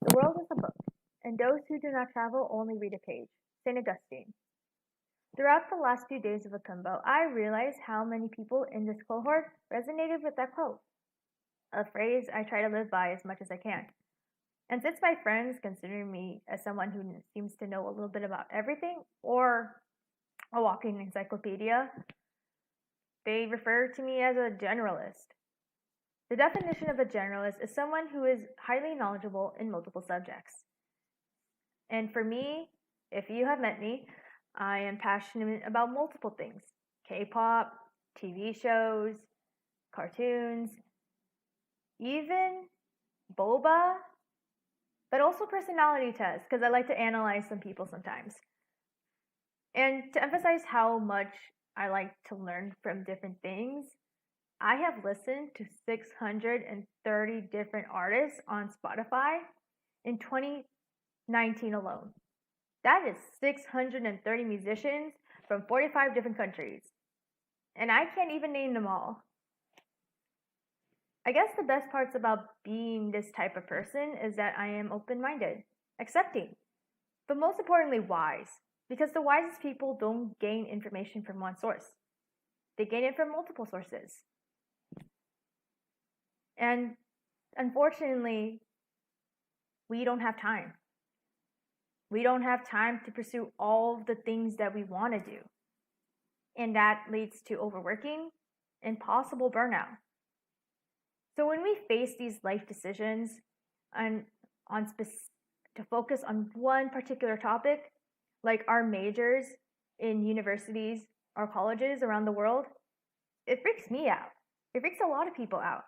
The world is a book, and those who do not travel only read a page. St. Augustine. Throughout the last few days of Akimbo, I realized how many people in this cohort resonated with that quote, a phrase I try to live by as much as I can. And since my friends consider me as someone who seems to know a little bit about everything or a walking encyclopedia, they refer to me as a generalist. The definition of a generalist is someone who is highly knowledgeable in multiple subjects. And for me, if you have met me, I am passionate about multiple things: K-pop, TV shows, cartoons, even boba, but also personality tests because I like to analyze some people sometimes. And to emphasize how much I like to learn from different things, I have listened to 630 different artists on Spotify in 2019 alone. That is 630 musicians from 45 different countries. And I can't even name them all. I guess the best parts about being this type of person is that I am open-minded, accepting, but most importantly, wise. Because the wisest people don't gain information from one source. They gain it from multiple sources. And unfortunately, we don't have time. We don't have time to pursue all the things that we want to do. And that leads to overworking and possible burnout. So when we face these life decisions to focus on one particular topic, like our majors in universities or colleges around the world, it freaks me out. It freaks a lot of people out.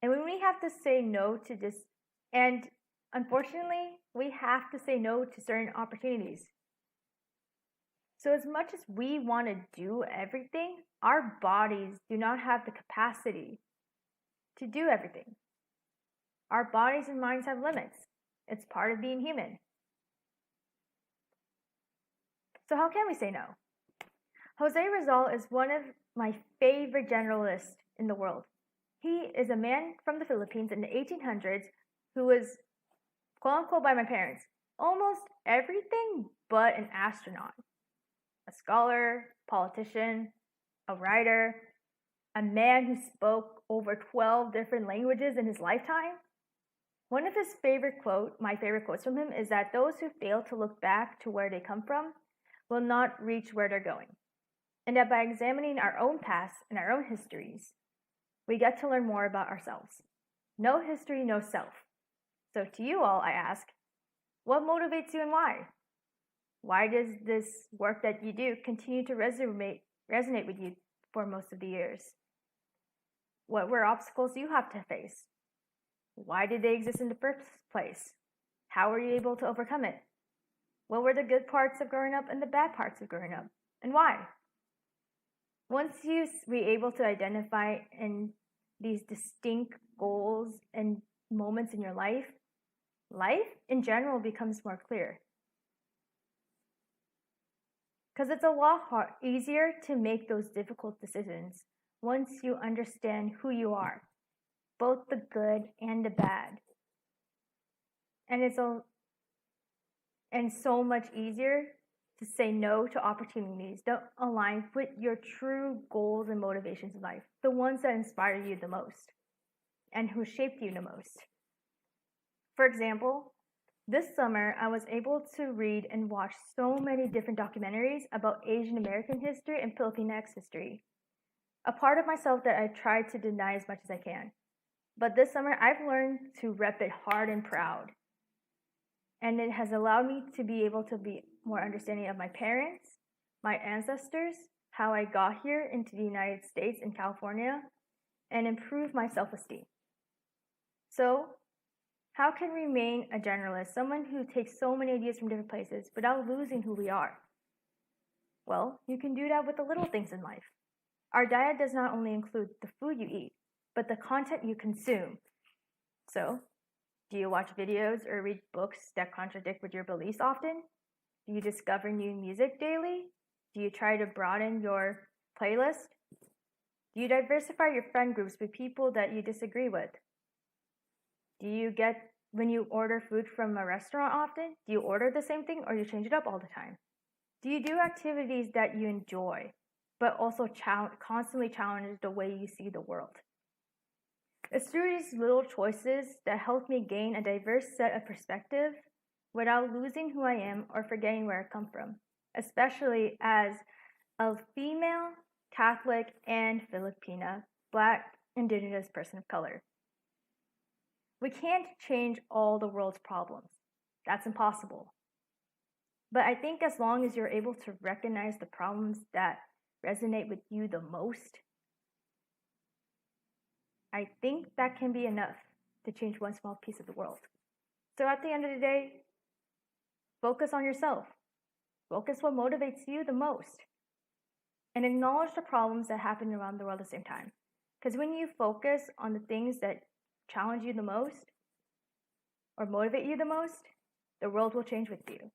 And when we have to say no to this, and unfortunately, we have to say no to certain opportunities. So as much as we want to do everything, our bodies do not have the capacity to do everything. Our bodies and minds have limits. It's part of being human. So how can we say no? Jose Rizal is one of my favorite generalists in the world. He is a man from the Philippines in the 1800s who was, quote unquote, by my parents, almost everything but an astronaut. A scholar, politician, a writer, a man who spoke over 12 different languages in his lifetime. One of my favorite quotes from him is that those who fail to look back to where they come from will not reach where they're going. And that by examining our own past and our own histories, we get to learn more about ourselves. No history, no self. So to you all, I ask, what motivates you and why? Why does this work that you do continue to resonate with you for most of the years? What were obstacles you have to face? Why did they exist in the first place? How were you able to overcome it? What were the good parts of growing up and the bad parts of growing up? And why? Once you be able to identify in these distinct goals and moments in your life in general becomes more clear. Because it's a lot easier to make those difficult decisions once you understand who you are, both the good and the bad. And it's so much easier to say no to opportunities that align with your true goals and motivations in life, the ones that inspire you the most and who shaped you the most. For example, this summer I was able to read and watch so many different documentaries about Asian American history and Filipinx history, a part of myself that I try to deny as much as I can. But this summer I've learned to rep it hard and proud. And it has allowed me to be able to be more understanding of my parents, my ancestors, how I got here into the United States and California, and improve my self-esteem. So, how can we remain a generalist, someone who takes so many ideas from different places without losing who we are? Well, you can do that with the little things in life. Our diet does not only include the food you eat, but the content you consume. So, do you watch videos or read books that contradict with your beliefs often? Do you discover new music daily? Do you try to broaden your playlist? Do you diversify your friend groups with people that you disagree with? Do you get When you order food from a restaurant often, do you order the same thing or you change it up all the time? Do you do activities that you enjoy, but also constantly challenge the way you see the world? It's through these little choices that help me gain a diverse set of perspective without losing who I am or forgetting where I come from, especially as a female, Catholic, and Filipina, Black, Indigenous person of color. We can't change all the world's problems. That's impossible. But I think as long as you're able to recognize the problems that resonate with you the most, I think that can be enough to change one small piece of the world. So at the end of the day, focus on yourself. Focus what motivates you the most. And acknowledge the problems that happen around the world at the same time. Because when you focus on the things that challenge you the most or motivate you the most, the world will change with you.